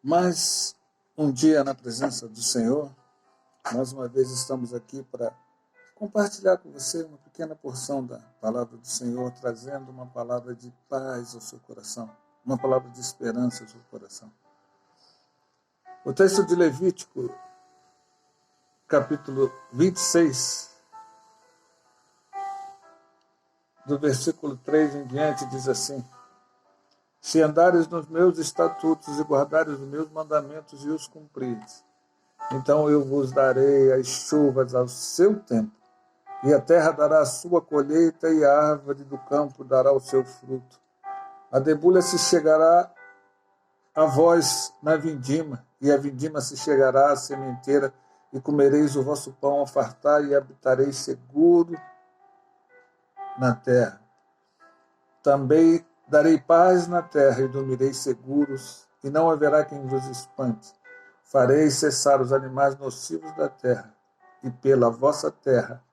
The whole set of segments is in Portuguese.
Mais um dia na presença do Senhor. Mais uma vez estamos aqui para compartilhar com você uma pequena porção da palavra do Senhor, trazendo uma palavra de paz ao seu coração, uma palavra de esperança ao seu coração. O texto de Levítico, capítulo 26, do versículo 3 em diante, diz assim: Se andares nos meus estatutos e guardares os meus mandamentos e os cumprires, então eu vos darei as chuvas ao seu tempo, e a terra dará a sua colheita, e a árvore do campo dará o seu fruto. A debulha se chegará a vós na vindima, e a vindima se chegará à sementeira, e comereis o vosso pão a fartar, e habitareis seguro na terra. Também darei paz na terra, e dormireis seguros, e não haverá quem vos espante. Farei cessar os animais nocivos da terra, e pela vossa terra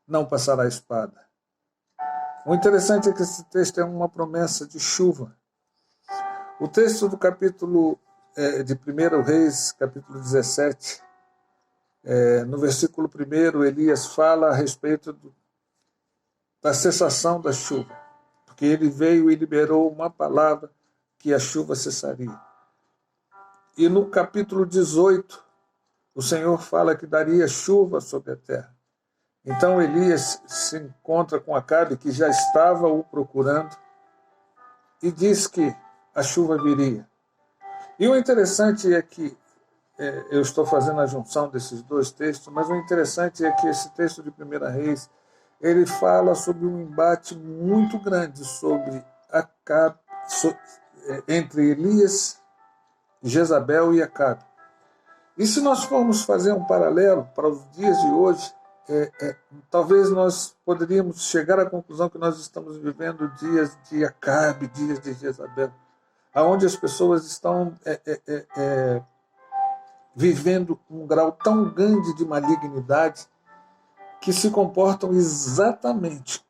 não passará a espada. O interessante é que esse texto é uma promessa de chuva. O texto do capítulo de 1 Reis, capítulo 17, no versículo 1, Elias fala a respeito da cessação da chuva, porque ele veio e liberou uma palavra que a chuva cessaria. E no capítulo 18, o Senhor fala que daria chuva sobre a terra. Então Elias se encontra com Acabe, que já estava o procurando, e diz que a chuva viria. E o interessante é que, eu estou fazendo a junção desses dois textos, mas o interessante é que esse texto de 1 Reis, ele fala sobre um embate muito grande sobre Acabe, entre Elias, Jezabel e Acabe. E se nós formos fazer um paralelo para os dias de hoje, talvez nós poderíamos chegar à conclusão que nós estamos vivendo dias de Acabe, dias de Jezabel, onde as pessoas estão vivendo um grau tão grande de malignidade que se comportam exatamente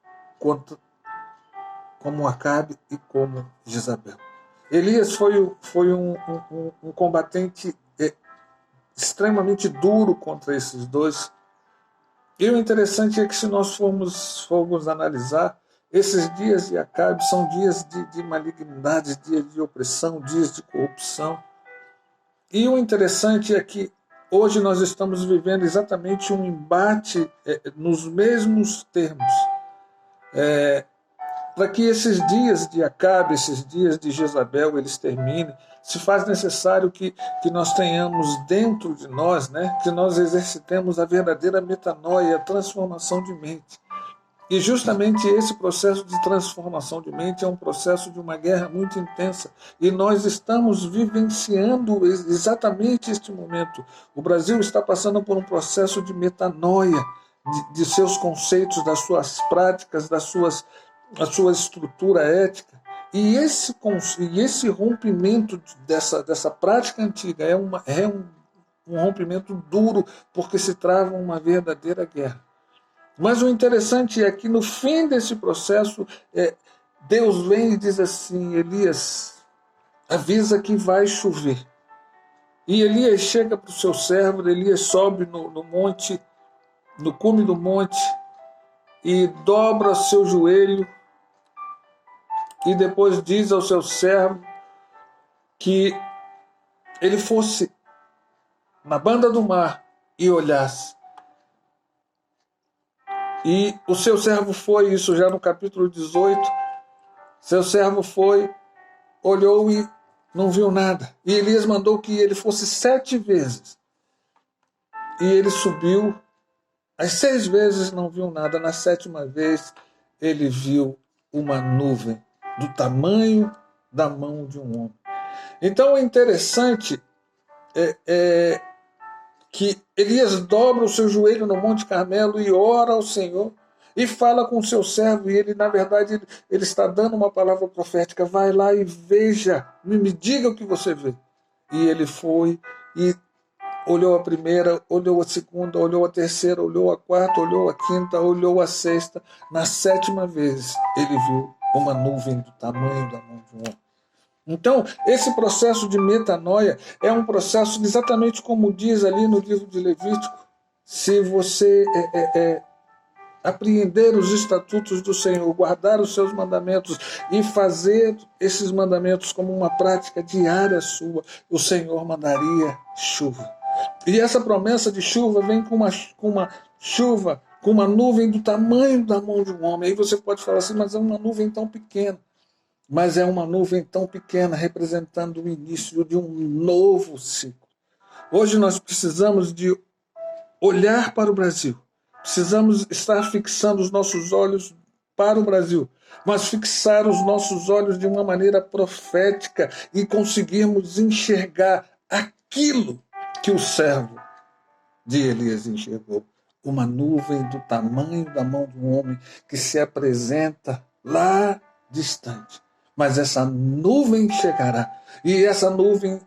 como Acabe e como Jezabel. Elias foi um combatente extremamente duro contra esses dois. E o interessante é que, se nós formos analisar, esses dias de Acabe são dias de malignidade, dias de opressão, dias de corrupção. E o interessante é que hoje nós estamos vivendo exatamente um embate nos mesmos termos. Para que esses dias de Acabe, esses dias de Jezabel, eles terminem, se faz necessário que nós tenhamos dentro de nós, que nós exercitemos a verdadeira metanoia, a transformação de mente. E justamente esse processo de transformação de mente é um processo de uma guerra muito intensa. E nós estamos vivenciando exatamente este momento. O Brasil está passando por um processo de metanoia de seus conceitos, das suas práticas, da sua estrutura ética. E esse rompimento dessa prática antiga é um rompimento duro, porque se trava uma verdadeira guerra. Mas o interessante é que no fim desse processo, Deus vem e diz assim: Elias, avisa que vai chover. E Elias chega para o seu servo, Elias sobe no monte, no cume do monte, e dobra seu joelho, e depois diz ao seu servo que ele fosse na banda do mar e olhasse. E o seu servo foi, isso já no capítulo 18, seu servo foi, olhou e não viu nada. E Elias mandou que ele fosse 7 vezes. E ele subiu, as 6 vezes não viu nada. Na 7ª vez ele viu uma nuvem do tamanho da mão de um homem. Então, o interessante é que Elias dobra o seu joelho no Monte Carmelo e ora ao Senhor e fala com o seu servo, e ele, na verdade, ele está dando uma palavra profética: vai lá e veja, me diga o que você vê. E ele foi e olhou a primeira, olhou a segunda, olhou a terceira, olhou a quarta, olhou a quinta, olhou a sexta. Na 7ª vez ele viu uma nuvem do tamanho da mão de um homem. Então, esse processo de metanoia é um processo exatamente como diz ali no livro de Levítico. Se você apreender os estatutos do Senhor, guardar os seus mandamentos e fazer esses mandamentos como uma prática diária sua, o Senhor mandaria chuva. E essa promessa de chuva vem com uma chuva, com uma nuvem do tamanho da mão de um homem. Aí você pode falar assim, mas é uma nuvem tão pequena. Mas é uma nuvem tão pequena representando o início de um novo ciclo. Hoje nós precisamos de olhar para o Brasil. Precisamos estar fixando os nossos olhos para o Brasil, mas fixar os nossos olhos de uma maneira profética e conseguirmos enxergar aquilo que o servo de Elias enxergou. Uma nuvem do tamanho da mão de um homem que se apresenta lá distante. Mas essa nuvem chegará. E essa nuvem,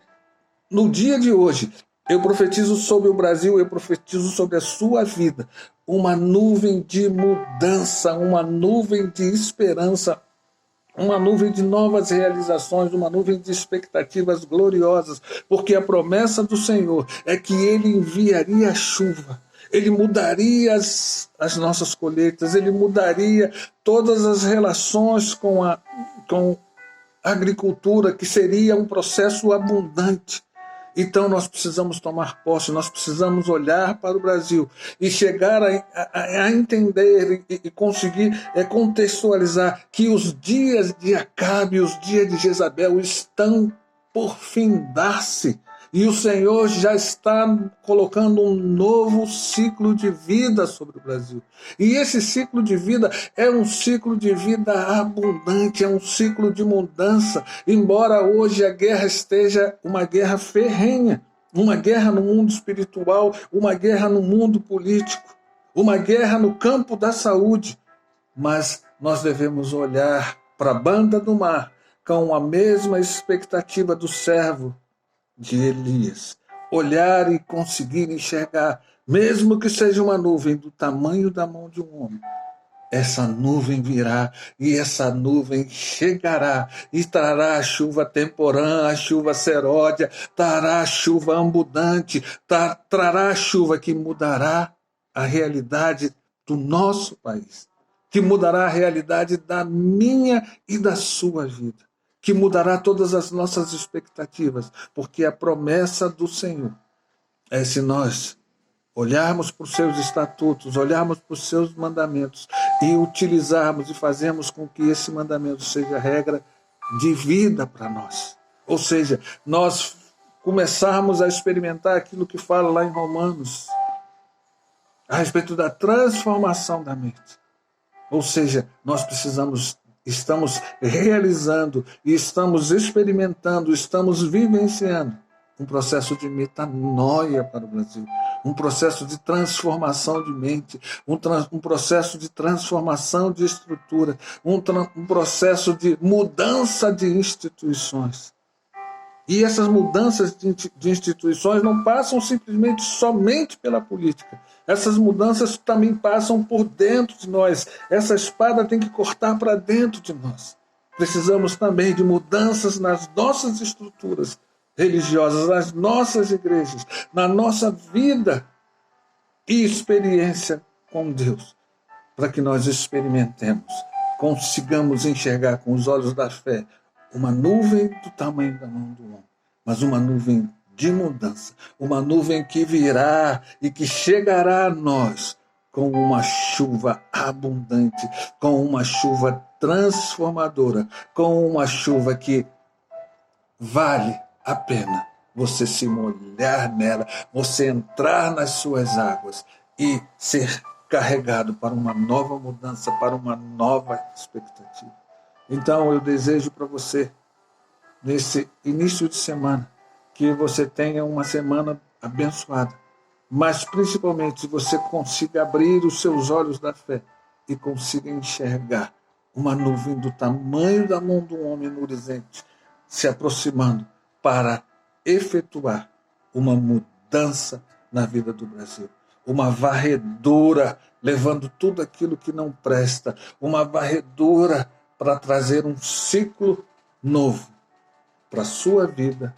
no dia de hoje, eu profetizo sobre o Brasil, eu profetizo sobre a sua vida. Uma nuvem de mudança, uma nuvem de esperança, uma nuvem de novas realizações, uma nuvem de expectativas gloriosas, porque a promessa do Senhor é que Ele enviaria a chuva, Ele mudaria as nossas colheitas, Ele mudaria todas as relações com a agricultura, que seria um processo abundante. Então nós precisamos tomar posse, nós precisamos olhar para o Brasil e chegar a entender e conseguir contextualizar que os dias de Acabe, os dias de Jezabel estão por findar-se. E o Senhor já está colocando um novo ciclo de vida sobre o Brasil. E esse ciclo de vida é um ciclo de vida abundante, é um ciclo de mudança. Embora hoje a guerra esteja uma guerra ferrenha, uma guerra no mundo espiritual, uma guerra no mundo político, uma guerra no campo da saúde. Mas nós devemos olhar para a banda do mar com a mesma expectativa do servo de Elias, olhar e conseguir enxergar, mesmo que seja uma nuvem do tamanho da mão de um homem, essa nuvem virá e essa nuvem chegará e trará a chuva temporã, a chuva seródia, trará a chuva abundante, trará a chuva que mudará a realidade do nosso país, que mudará a realidade da minha e da sua vida, que mudará todas as nossas expectativas, porque a promessa do Senhor é se nós olharmos para os seus estatutos, olharmos para os seus mandamentos e utilizarmos e fazermos com que esse mandamento seja regra de vida para nós. Ou seja, nós começarmos a experimentar aquilo que fala lá em Romanos, a respeito da transformação da mente. Ou seja, nós estamos realizando e estamos experimentando, estamos vivenciando um processo de metanoia para o Brasil, um processo de transformação de mente, um processo de transformação de estrutura, um processo de mudança de instituições. E essas mudanças de instituições não passam simplesmente somente pela política. Essas mudanças também passam por dentro de nós. Essa espada tem que cortar para dentro de nós. Precisamos também de mudanças nas nossas estruturas religiosas, nas nossas igrejas, na nossa vida e experiência com Deus, para que nós experimentemos, consigamos enxergar com os olhos da fé uma nuvem do tamanho da mão do homem, mas uma nuvem de mudança, uma nuvem que virá e que chegará a nós com uma chuva abundante, com uma chuva transformadora, com uma chuva que vale a pena você se molhar nela, você entrar nas suas águas e ser carregado para uma nova mudança, para uma nova expectativa. Então eu desejo para você, nesse início de semana, que você tenha uma semana abençoada, mas principalmente você consiga abrir os seus olhos da fé e consiga enxergar uma nuvem do tamanho da mão do homem no horizonte, se aproximando para efetuar uma mudança na vida do Brasil. Uma varredura, levando tudo aquilo que não presta. Uma varredura para trazer um ciclo novo para a sua vida,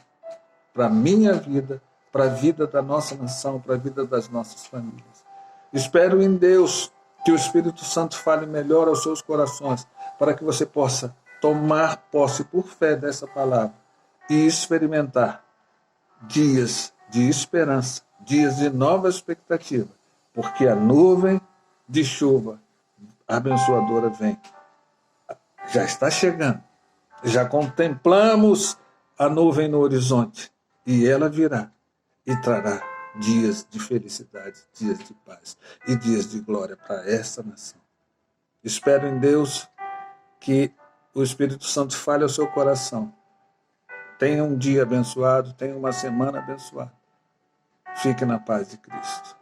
para a minha vida, para a vida da nossa nação, para a vida das nossas famílias. Espero em Deus que o Espírito Santo fale melhor aos seus corações, para que você possa tomar posse por fé dessa palavra e experimentar dias de esperança, dias de nova expectativa, porque a nuvem de chuva abençoadora vem. Já está chegando. Já contemplamos a nuvem no horizonte e ela virá e trará dias de felicidade, dias de paz e dias de glória para essa nação. Espero em Deus que o Espírito Santo fale ao seu coração. Tenha um dia abençoado, tenha uma semana abençoada. Fique na paz de Cristo.